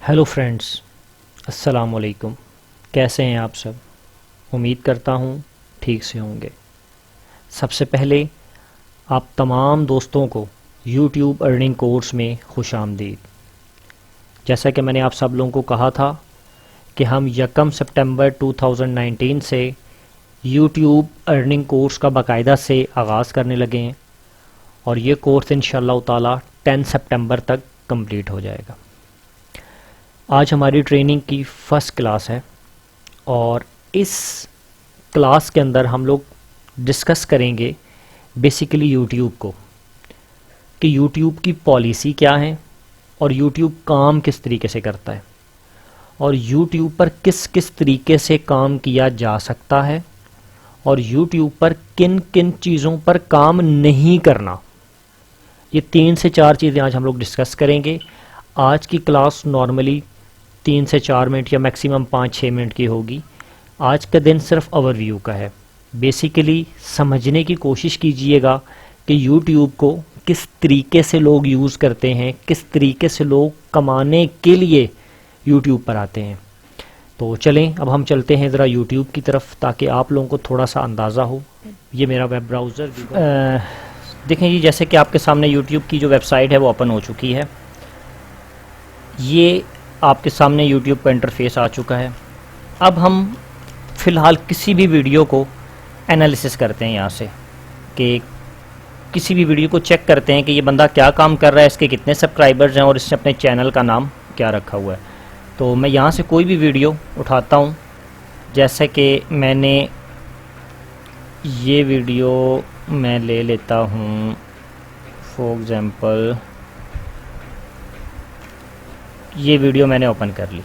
Hello friends, अस्सलाम वालेकुम। कैसे हैं आप सब? उम्मीद करता हूँ ठीक से होंगे। सबसे पहले आप तमाम दोस्तों को YouTube अर्निंग कोर्स में खुश आमदीद। जैसा कि मैंने आप सब लोगों को कहा था कि हम 1 सितंबर 2019 से YouTube अर्निंग कोर्स का बाकायदा से आगाज़ करने लगे हैं और ये कोर्स इंशाअल्लाह ताला 10 सितंबर तक कंप्लीट हो जाएगा। आज हमारी ट्रेनिंग की फ़र्स्ट क्लास है और इस क्लास के अंदर हम लोग डिस्कस करेंगे बेसिकली YouTube को, कि YouTube की पॉलिसी क्या है और YouTube काम किस तरीके से करता है और YouTube पर किस किस तरीके से काम किया जा सकता है और YouTube पर किन किन चीज़ों पर काम नहीं करना। ये 3 से 4 चीज़ें आज हम लोग डिस्कस करेंगे। आज की क्लास नॉर्मली 3 से 4 मिनट या मैक्सिमम 5-6 मिनट की होगी। आज का दिन सिर्फ ओवरव्यू का है। बेसिकली समझने की कोशिश कीजिएगा कि YouTube को किस तरीके से लोग यूज़ करते हैं, किस तरीके से लोग कमाने के लिए YouTube पर आते हैं। तो चलें अब हम चलते हैं ज़रा YouTube की तरफ ताकि आप लोगों को थोड़ा सा अंदाज़ा हो। ये मेरा वेब ब्राउज़र देखें जी, जैसे कि आपके सामने YouTube की जो वेबसाइट है वो ओपन हो चुकी है। ये आपके सामने YouTube का इंटरफेस आ चुका है। अब हम फ़िलहाल किसी भी वीडियो को एनालिसिस करते हैं यहाँ से, कि किसी भी वीडियो को चेक करते हैं कि ये बंदा क्या काम कर रहा है, इसके कितने सब्सक्राइबर्स हैं और इसने अपने चैनल का नाम क्या रखा हुआ है। तो मैं यहाँ से कोई भी वीडियो उठाता हूँ, जैसे कि मैंने ये वीडियो मैं ले लेता हूँ फॉर एग्ज़ाम्पल, ये वीडियो मैंने ओपन कर ली।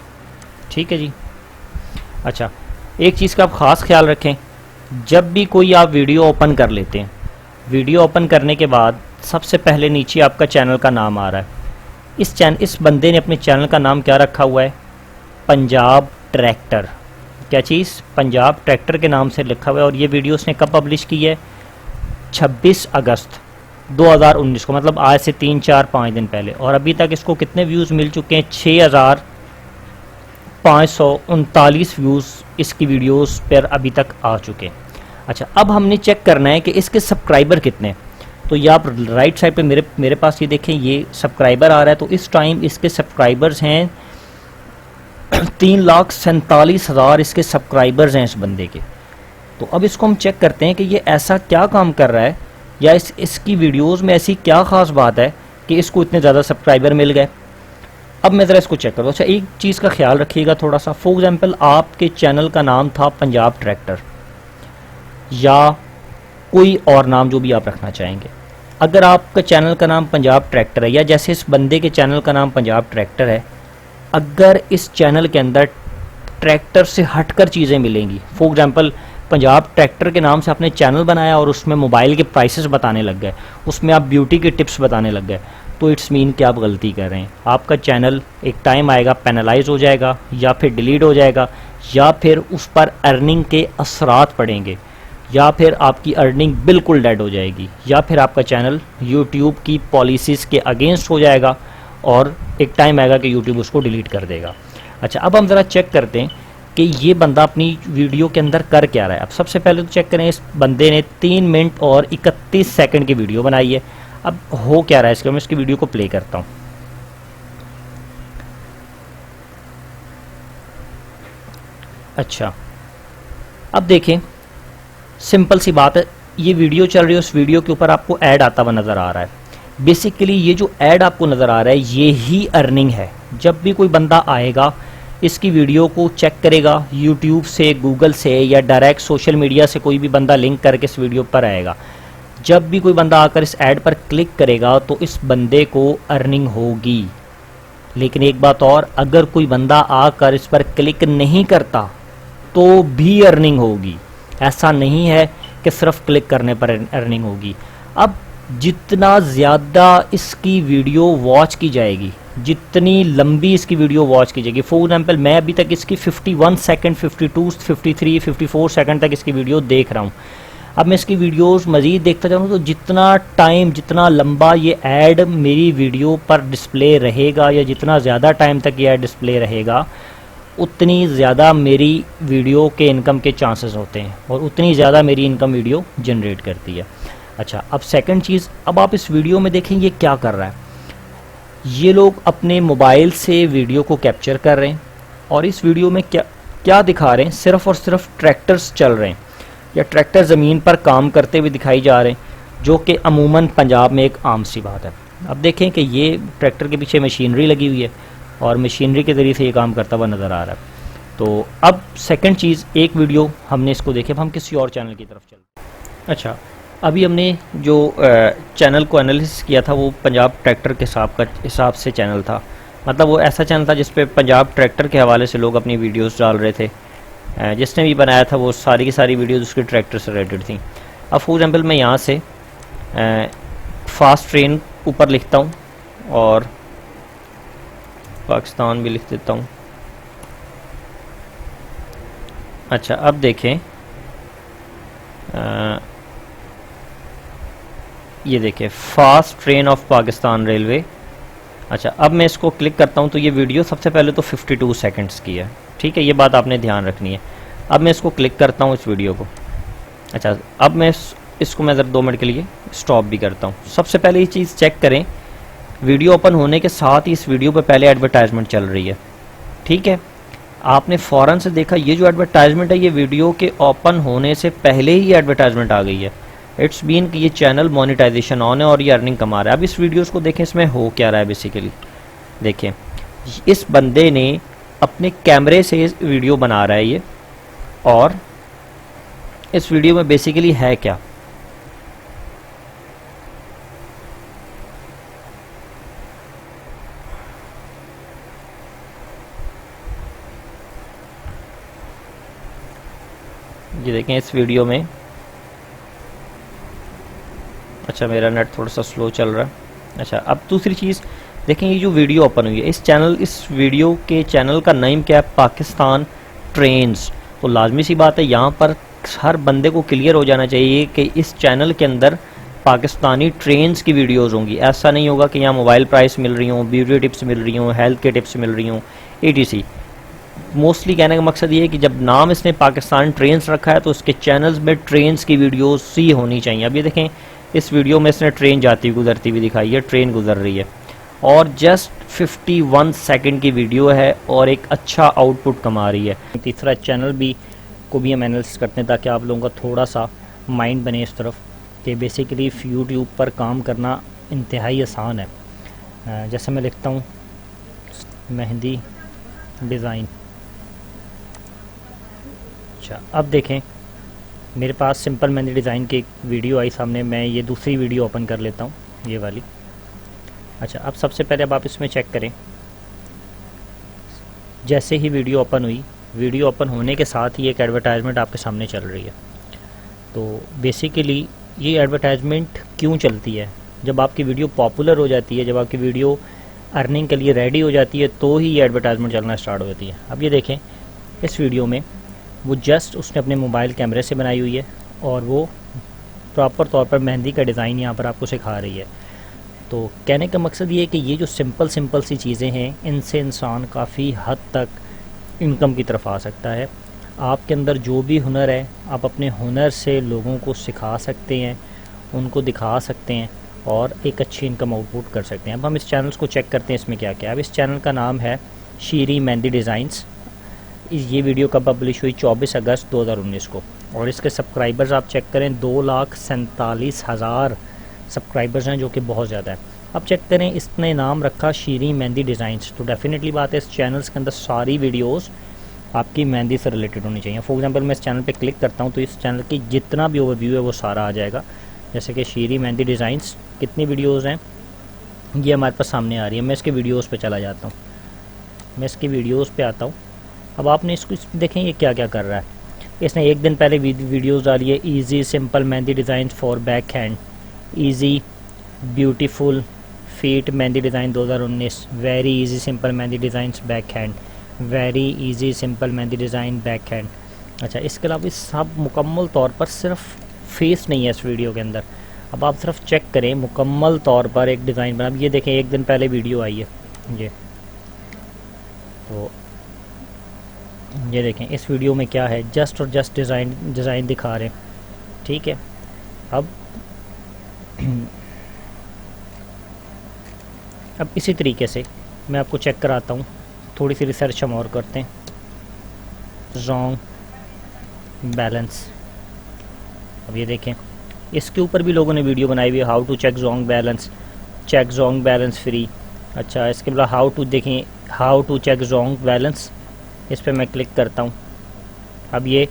ठीक है जी। अच्छा, एक चीज़ का आप ख़ास ख्याल रखें, जब भी कोई आप वीडियो ओपन कर लेते हैं, वीडियो ओपन करने के बाद सबसे पहले नीचे आपका चैनल का नाम आ रहा है। इस बंदे ने अपने चैनल का नाम क्या रखा हुआ है? पंजाब ट्रैक्टर। क्या चीज़? पंजाब ट्रैक्टर के नाम से लिखा हुआ है। और ये वीडियो उसने कब पब्लिश की है? 26 अगस्त 2019 को, मतलब आज से 3-4-5 दिन पहले। और अभी तक इसको कितने व्यूज़ मिल चुके हैं? 6539 व्यूज़ इसकी वीडियोस पर अभी तक आ चुके हैं। अच्छा, अब हमने चेक करना है कि इसके सब्सक्राइबर कितने। तो ये आप राइट साइड पे मेरे पास ये देखें, ये सब्सक्राइबर आ रहा है। तो इस टाइम इसके सब्सक्राइबर्स हैं 3,47,000 इसके सब्सक्राइबर्स हैं इस बंदे के। तो अब इसको हम चेक करते हैं कि ये ऐसा क्या काम कर रहा है या इसकी वीडियोस में ऐसी क्या ख़ास बात है कि इसको इतने ज़्यादा सब्सक्राइबर मिल गए। अब मैं ज़रा इसको चेक करूँ। अच्छा, एक चीज़ का ख्याल रखिएगा थोड़ा सा। फॉर एग्ज़ाम्पल, आपके चैनल का नाम था पंजाब ट्रैक्टर या कोई और नाम जो भी आप रखना चाहेंगे। अगर आपका चैनल का नाम पंजाब ट्रैक्टर है या जैसे इस बंदे के चैनल का नाम पंजाब ट्रैक्टर है, अगर इस चैनल के अंदर ट्रैक्टर से हटकर चीज़ें मिलेंगी, फॉर एग्ज़ाम्पल पंजाब ट्रैक्टर के नाम से आपने चैनल बनाया और उसमें मोबाइल के प्राइसेस बताने लग गए, उसमें आप ब्यूटी के टिप्स बताने लग गए, तो इट्स मीन कि आप गलती कर रहे हैं। आपका चैनल एक टाइम आएगा पेनलाइज हो जाएगा या फिर डिलीट हो जाएगा या फिर उस पर अर्निंग के असरात पड़ेंगे या फिर आपकी अर्निंग बिल्कुल डेड हो जाएगी या फिर आपका चैनल YouTube की पॉलिसीज़ के अगेंस्ट हो जाएगा और एक टाइम आएगा कि YouTube उसको डिलीट कर देगा। अच्छा, अब हम ज़रा चेक करते हैं कि ये बंदा अपनी वीडियो के अंदर कर क्या रहा है। अब सबसे पहले तो चेक करें, इस बंदे ने 3 मिनट और 31 सेकंड की वीडियो बनाई है। अब हो क्या रहा है इसके, मैं इसकी वीडियो को प्ले करता हूँ। अच्छा, अब देखें, सिंपल सी बात है, ये वीडियो चल रही है, उस वीडियो के ऊपर आपको ऐड आता हुआ नज़र आ रहा है। बेसिकली ये जो ऐड आपको नज़र आ रहा है ये ही अर्निंग है। जब भी कोई बंदा आएगा, इसकी वीडियो को चेक करेगा YouTube से, गूगल से या डायरेक्ट सोशल मीडिया से, कोई भी बंदा लिंक करके इस वीडियो पर आएगा, जब भी कोई बंदा आकर इस ऐड पर क्लिक करेगा तो इस बंदे को अर्निंग होगी। लेकिन एक बात और, अगर कोई बंदा आकर इस पर क्लिक नहीं करता तो भी अर्निंग होगी। ऐसा नहीं है कि सिर्फ क्लिक करने पर अर्निंग होगी। अब जितना ज़्यादा इसकी वीडियो वॉच की जाएगी, जितनी लंबी इसकी वीडियो वॉच की जाएगी, फॉर एग्जाम्पल मैं अभी तक इसकी 51 सेकंड, 52, 53, 54 सेकंड तक इसकी वीडियो देख रहा हूँ। अब मैं इसकी वीडियोस मज़ीद देखता जाऊँ तो जितना टाइम, जितना लंबा ये ऐड मेरी वीडियो पर डिस्प्ले रहेगा या जितना ज़्यादा टाइम तक ये ऐड डिस्प्ले रहेगा, उतनी ज़्यादा मेरी वीडियो के इनकम के चांसेस होते हैं और उतनी ज़्यादा मेरी इनकम वीडियो जनरेट करती है। अच्छा, अब सेकंड चीज़, अब आप इस वीडियो में देखें ये क्या कर रहा है। ये लोग अपने मोबाइल से वीडियो को कैप्चर कर रहे हैं और इस वीडियो में क्या दिखा रहे हैं, सिर्फ़ और सिर्फ ट्रैक्टर्स चल रहे हैं या ट्रैक्टर ज़मीन पर काम करते हुए दिखाई जा रहे हैं, जो कि अमूमन पंजाब में एक आम सी बात है। अब देखें कि ये ट्रैक्टर के पीछे मशीनरी लगी हुई है और मशीनरी के ज़रिए से ये काम करता हुआ नज़र आ रहा है। तो अब सेकंड चीज़, एक वीडियो हमने इसको देखे, अब हम किसी और चैनल की तरफ चलते हैं। अच्छा, अभी हमने जो चैनल को एनालिसिस किया था वो पंजाब ट्रैक्टर के हिसाब से चैनल था, मतलब वो ऐसा चैनल था जिस पे पंजाब ट्रैक्टर के हवाले से लोग अपनी वीडियोस डाल रहे थे। जिसने भी बनाया था वो सारी की सारी वीडियोस उसके ट्रैक्टर से रिलेटेड थी। अब फॉर एग्जांपल मैं यहाँ से फास्ट ट्रेन ऊपर लिखता हूँ और पाकिस्तान भी लिख देता हूँ। अच्छा, अब देखें, ये देखें fast train of Pakistan railway. अच्छा, अब मैं इसको क्लिक करता हूँ तो ये वीडियो सबसे पहले तो 52 सेकंड्स की है, ठीक है, ये बात आपने ध्यान रखनी है। अब मैं इसको क्लिक करता हूँ इस वीडियो को। अच्छा, अब मैं इसको मैं ज़रा 2 मिनट के लिए स्टॉप भी करता हूँ। सबसे पहले ये चीज़ चेक करें, वीडियो ओपन होने के साथ ही इस वीडियो पर पहले एडवर्टाइजमेंट चल रही है, ठीक है। आपने फ़ौरन से देखा ये जो एडवर्टाइजमेंट है ये वीडियो के ओपन होने से पहले ही एडवर्टाइजमेंट आ गई है। इट्स बीन कि ये चैनल मोनेटाइजेशन ऑन है और ये अर्निंग कमा रहा है। अब इस वीडियोस को देखें, इसमें हो क्या रहा है बेसिकली। देखें, इस बंदे ने अपने कैमरे से वीडियो बना रहा है ये, और इस वीडियो में बेसिकली है क्या, ये देखें इस वीडियो में। अच्छा, मेरा नेट थोड़ा सा स्लो चल रहा है। अच्छा, अब दूसरी चीज़ देखें, ये जो वीडियो ओपन हुई है इस वीडियो के चैनल का नेम क्या है, पाकिस्तान ट्रेन्स। तो लाजमी सी बात है यहाँ पर हर बंदे को क्लियर हो जाना चाहिए कि इस चैनल के अंदर पाकिस्तानी ट्रेन्स की वीडियोज़ होंगी। ऐसा नहीं होगा कि यहाँ मोबाइल प्राइस मिल रही हों, ब्यूटी टिप्स मिल रही हों, हेल्थ के टिप्स मिल रही हों, etc। मोस्टली कहने का मकसद ये है कि जब नाम इसने पाकिस्तान ट्रेन्स रखा है तो उसके चैनल्स में ट्रेन्स की वीडियोस ही होनी चाहिए। अब ये देखें, इस वीडियो में इसने ट्रेन जाती हुई गुजरती हुई दिखाई है, ट्रेन गुजर रही है और जस्ट 51 सेकंड की वीडियो है और एक अच्छा आउटपुट कमा रही है। तीसरा चैनल को भी हम एनालिसिस करते हैं ताकि आप लोगों का थोड़ा सा माइंड बने इस तरफ कि बेसिकली यूट्यूब पर काम करना इंतहाई आसान है। जैसे मैं लिखता हूँ मेहंदी डिज़ाइन। अच्छा, अब देखें मेरे पास सिंपल मेहंदी डिज़ाइन की एक वीडियो आई सामने। मैं ये दूसरी वीडियो ओपन कर लेता हूँ, ये वाली। अच्छा, अब सबसे पहले अब आप इसमें चेक करें, जैसे ही वीडियो ओपन हुई, वीडियो ओपन होने के साथ ही एक एडवर्टाइजमेंट आपके सामने चल रही है। तो बेसिकली ये एडवर्टाइजमेंट क्यों चलती है, जब आपकी वीडियो पॉपुलर हो जाती है, जब आपकी वीडियो अर्निंग के लिए रेडी हो जाती है तो ही ये एडवर्टाइजमेंट चलना स्टार्ट हो जाती है। अब ये देखें, इस वीडियो में वो जस्ट उसने अपने मोबाइल कैमरे से बनाई हुई है और वो प्रॉपर तौर पर मेहंदी का डिज़ाइन यहाँ पर आपको सिखा रही है। तो कहने का मकसद ये है कि ये जो सिंपल सी चीज़ें हैं, इनसे इंसान काफ़ी हद तक इनकम की तरफ आ सकता है। आपके अंदर जो भी हुनर है, आप अपने हुनर से लोगों को सिखा सकते हैं, उनको दिखा सकते हैं और एक अच्छी इनकम आउटपुट कर सकते हैं। अब हम इस चैनल को चेक करते हैं इसमें क्या क्या है। अब इस चैनल का नाम है शीरी मेहंदी डिज़ाइंस। ये वीडियो कब पब्लिश हुई, 24 अगस्त 2019 को, और इसके सब्सक्राइबर्स आप चेक करें 2,47,000 सब्सक्राइबर्स हैं, जो कि बहुत ज़्यादा है। अब चेक करें, इसने नाम रखा शीरी मेहंदी डिज़ाइंस, तो डेफिनेटली बात है इस चैनल्स के अंदर सारी वीडियोस आपकी मेहंदी से रिलेटेड होनी चाहिए। फॉर एग्जांपल मैं इस चैनल पे क्लिक करता हूँ तो इस चैनल की जितना भी ओवरव्यू है वो सारा आ जाएगा। जैसे कि शीरी मेहंदी डिज़ाइंस, कितनी वीडियोज़ हैं ये हमारे पास सामने आ रही है। मैं इसके वीडियोज़ पर चला जाता हूँ, मैं इसकी वीडियोज़ पर आता हूँ। अब आपने इसको देखें ये क्या क्या कर रहा है। इसने एक दिन पहले वीडियोस डाली है, easy simple mehndi design for back hand, easy beautiful feet mehndi design 2019, very easy simple mehndi designs back hand, very easy simple mehndi design back hand. अच्छा, इसके अलावा सब मुकम्मल तौर पर सिर्फ फेस नहीं है इस वीडियो के अंदर। अब आप सिर्फ चेक करें मुकम्मल तौर पर एक डिज़ाइन बना। ये देखें, एक दिन पहले वीडियो आई है ये, तो ये देखें इस वीडियो में क्या है, जस्ट और जस्ट डिज़ाइन दिखा रहे हैं, ठीक है। अब इसी तरीके से मैं आपको चेक कराता हूँ, थोड़ी सी रिसर्च हम और करते हैं। रॉन्ग बैलेंस, अब ये देखें इसके ऊपर भी लोगों ने वीडियो बनाई हुई है, how to check wrong balance, check wrong balance free. अच्छा, इसके बाद हाउ टू देखें, how to check wrong balance, इस पर मैं क्लिक करता हूँ। अब ये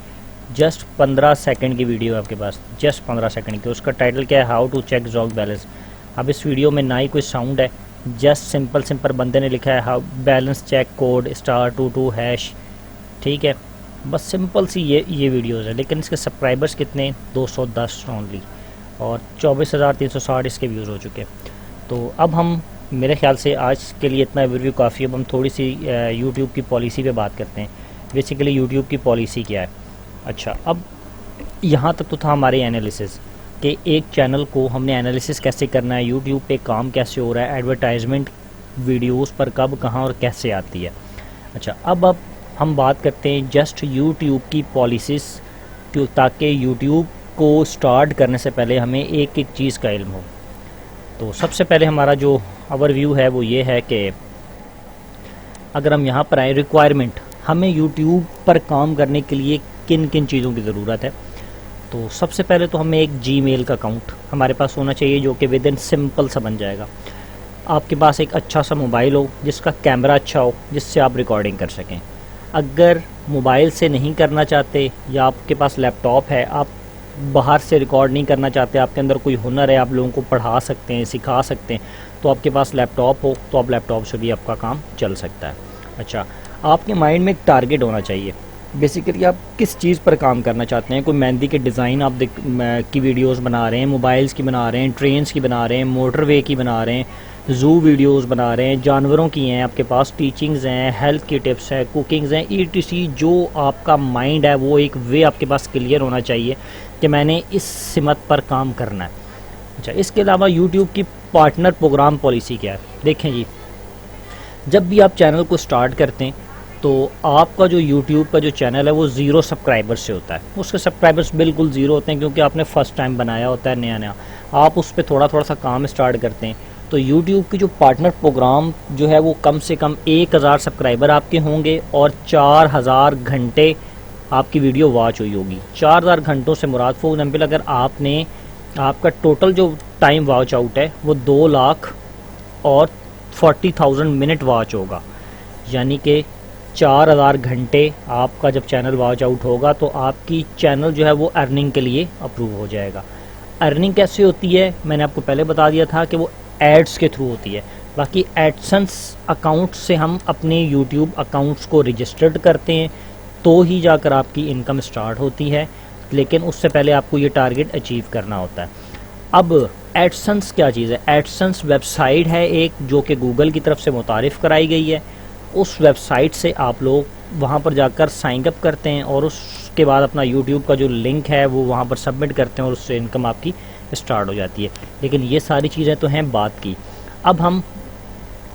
जस्ट 15 सेकंड की वीडियो है आपके पास, जस्ट 15 सेकंड की। उसका टाइटल क्या है, how to check wrong balance. अब इस वीडियो में ना ही कोई साउंड है, जस्ट सिंपल बंदे ने लिखा है हाउ बैलेंस चेक कोड *22#, ठीक है। बस सिंपल सी ये वीडियोज़ है, लेकिन इसके सब्सक्राइबर्स कितने, 210 ओनली, और 24,360 इसके व्यूज़ हो चुके हैं। तो अब हम, मेरे ख्याल से आज के लिए इतना रिव्यू काफ़ी। अब हम थोड़ी सी यूट्यूब की पॉलिसी पे बात करते हैं। बेसिकली यूट्यूब की पॉलिसी क्या है। अच्छा, अब यहाँ तक तो था हमारे एनालिसिस कि एक चैनल को हमने एनालिसिस कैसे करना है, यूट्यूब पे काम कैसे हो रहा है, एडवर्टाइजमेंट वीडियोस पर कब, कहाँ और कैसे आती है। अच्छा, अब हम बात करते हैं जस्ट यूट्यूब की पॉलिसीज़, क्यों, ताकि यूट्यूब को स्टार्ट करने से पहले हमें एक एक चीज़ का इल्म हो। तो सबसे पहले हमारा जो ओवरव्यू है वो ये है कि अगर हम यहाँ पर आए, रिक्वायरमेंट, हमें यूट्यूब पर काम करने के लिए किन किन चीज़ों की ज़रूरत है। तो सबसे पहले तो हमें एक जीमेल का अकाउंट हमारे पास होना चाहिए, जो कि विद इन सिंपल सा बन जाएगा। आपके पास एक अच्छा सा मोबाइल हो जिसका कैमरा अच्छा हो, जिससे आप रिकॉर्डिंग कर सकें। अगर मोबाइल से नहीं करना चाहते या आपके पास लैपटॉप है, आप बाहर से रिकॉर्ड नहीं करना चाहते, आपके अंदर कोई हुनर है, आप लोगों को पढ़ा सकते हैं, सिखा सकते हैं, तो आपके पास लैपटॉप हो तो आप लैपटॉप से भी आपका काम चल सकता है। अच्छा, आपके माइंड में एक टारगेट होना चाहिए, बेसिकली आप किस चीज़ पर काम करना चाहते हैं। कोई मेहंदी के डिज़ाइन आप की वीडियोस बना रहे हैं, मोबाइल्स की बना रहे हैं, ट्रेन्स की बना रहे हैं, मोटरवे की बना रहे हैं, ज़ू वीडियोस बना रहे हैं, जानवरों की हैं आपके पास, टीचिंग्स हैं, हेल्थ की टिप्स हैं, कुकिंग्स हैं, ETC। जो आपका माइंड है वो एक वे आपके पास क्लियर होना चाहिए कि मैंने इस सिमत पर काम करना है। अच्छा, इसके अलावा यूट्यूब की पार्टनर प्रोग्राम पॉलिसी क्या है। देखें जी, जब भी आप चैनल को स्टार्ट करते हैं तो आपका जो यूट्यूब का जो चैनल है वो 0 सब्सक्राइबर्स से होता है। उसके सब्सक्राइबर्स बिल्कुल ज़ीरो होते हैं, क्योंकि आपने फ़र्स्ट टाइम बनाया होता है, नया आप उस पर थोड़ा सा काम स्टार्ट करते हैं। तो यूट्यूब की जो पार्टनर प्रोग्राम जो है वो कम से कम 1000 सब्सक्राइबर आपके होंगे और 4000 घंटे आपकी वीडियो वॉच हुई होगी। 4000 घंटों से मुराद, फॉर एग्जाम्पल, अगर आपका टोटल जो टाइम वॉच आउट है वो 2,40,000 मिनट वॉच होगा, यानी कि 4000 घंटे आपका जब चैनल वॉच आउट होगा तो आपकी चैनल जो है वो अर्निंग के लिए अप्रूव हो जाएगा। अर्निंग कैसे होती है, मैंने आपको पहले बता दिया था कि वो एड्स के थ्रू होती है। बाकी एडसेंस अकाउंट से हम अपने यूट्यूब अकाउंट्स को रजिस्टर्ड करते हैं तो ही जाकर आपकी इनकम स्टार्ट होती है, लेकिन उससे पहले आपको ये टारगेट अचीव करना होता है। अब एडसेंस क्या चीज़ है, एडसेंस वेबसाइट है एक, जो कि गूगल की तरफ से मुतारिफ़ कराई गई है। उस वेबसाइट से आप लोग वहाँ पर जाकर साइन अप करते हैं और उसके बाद अपना यूट्यूब का जो लिंक है वो वहाँ पर सबमिट करते हैं और उससे इनकम आपकी स्टार्ट हो जाती है। लेकिन ये सारी चीज़ें तो हैं बात की। अब हम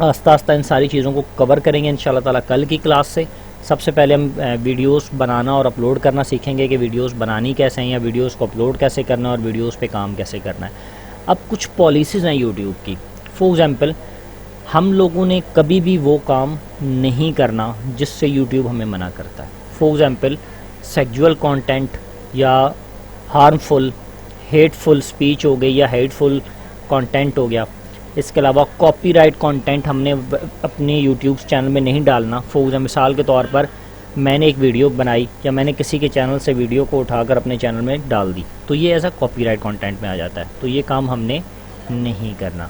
आस्ता आस्ता इन सारी चीज़ों को कवर करेंगे इंशाल्लाह ताला कल की क्लास से। सबसे पहले हम वीडियोस बनाना और अपलोड करना सीखेंगे कि वीडियोस बनानी कैसे हैं या वीडियोस को अपलोड कैसे करना है और वीडियोस पे काम कैसे करना है। अब कुछ पॉलिसीज़ हैं यूट्यूब की। फॉर एग्ज़ाम्पल, हम लोगों ने कभी भी वो काम नहीं करना जिससे यूट्यूब हमें मना करता है। फॉर एग्ज़ाम्पल, सेक्सुअल कंटेंट या हार्मफुल हेटफुल स्पीच हो गई या हेटफुल कंटेंट हो गया। इसके अलावा कॉपीराइट कंटेंट हमने अपने यूट्यूब चैनल में नहीं डालना। फॉर मिसाल के तौर पर मैंने एक वीडियो बनाई या मैंने किसी के चैनल से वीडियो को उठाकर अपने चैनल में डाल दी, तो ये ऐसा कॉपीराइट कंटेंट में आ जाता है, तो ये काम हमने नहीं करना।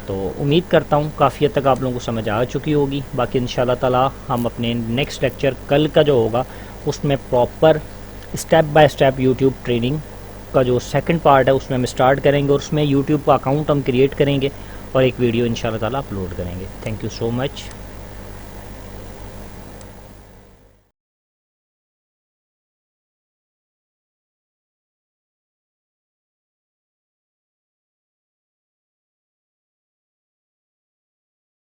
तो उम्मीद करता हूँ काफ़ी हद तक आप लोगों को समझ आ चुकी होगी। बाकी इंशाल्लाह ताला हम अपने नेक्स्ट लेक्चर कल का जो होगा उसमें proper step by step YouTube training का जो सेकंड पार्ट है उसमें हम स्टार्ट करेंगे और उसमें यूट्यूब का अकाउंट हम क्रिएट करेंगे और एक वीडियो इंशाल्लाह ताला अपलोड करेंगे। Thank you so much.